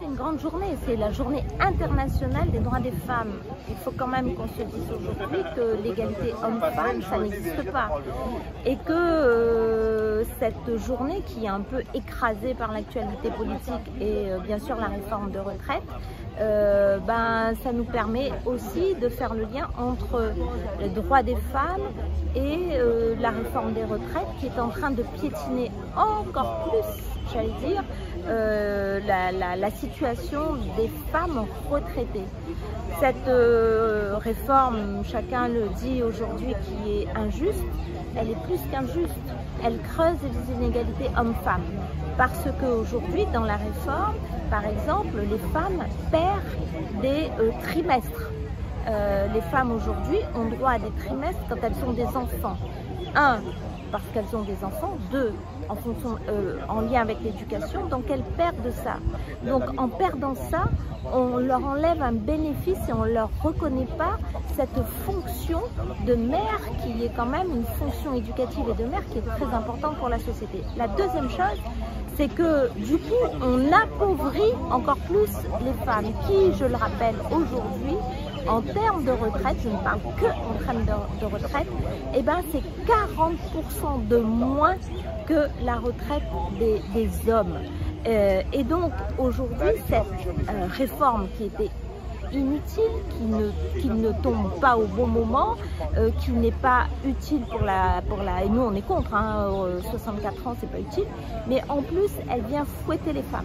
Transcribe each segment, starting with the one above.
une grande journée, c'est la journée internationale des droits des femmes. Il faut quand même qu'on se dise aujourd'hui que l'égalité homme-femme, ça n'existe pas. Et que cette journée qui est un peu écrasée par l'actualité politique et bien sûr la réforme de retraite, ça nous permet aussi de faire le lien entre les droits des femmes et la réforme des retraites qui est en train de piétiner encore plus, j'allais dire, la situation des femmes retraitées. Cette réforme, chacun le dit aujourd'hui, qui est injuste, elle est plus qu'injuste. Elle creuse les inégalités hommes-femmes. Parce qu'aujourd'hui, dans la réforme, par exemple, les femmes perdent des trimestres. Les femmes aujourd'hui ont droit à des trimestres quand elles ont des enfants. 1, parce qu'elles ont des enfants. 2, en lien avec l'éducation, donc elles perdent ça. Donc en perdant ça, on leur enlève un bénéfice et on ne leur reconnaît pas cette fonction de mère qui est quand même une fonction éducative et de mère qui est très importante pour la société. La deuxième chose, c'est que du coup, on appauvrit encore plus les femmes qui, je le rappelle aujourd'hui, en termes de retraite, je ne parle que en termes de retraite, eh ben c'est 40% de moins que la retraite des hommes. Et donc aujourd'hui, cette réforme qui était inutile, qui ne tombe pas au bon moment, qui n'est pas utile pour la et nous on est contre, 64 ans c'est pas utile, mais en plus elle vient fouetter les femmes.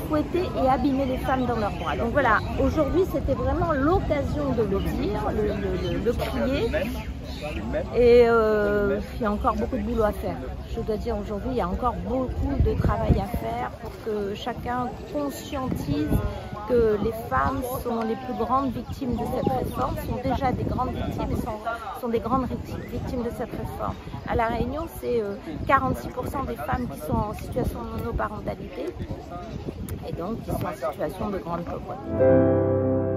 Fouetter et abîmer les femmes dans leurs droits. Donc voilà, aujourd'hui c'était vraiment l'occasion de le dire, le crier. Et il y a encore beaucoup de boulot à faire. Je dois dire aujourd'hui, il y a encore beaucoup de travail à faire pour que chacun conscientise que les femmes sont les plus grandes victimes de cette réforme, sont déjà des grandes victimes et sont des grandes victimes de cette réforme. À La Réunion, c'est 46% des femmes qui sont en situation de monoparentalité et donc qui sont en situation de grande pauvreté.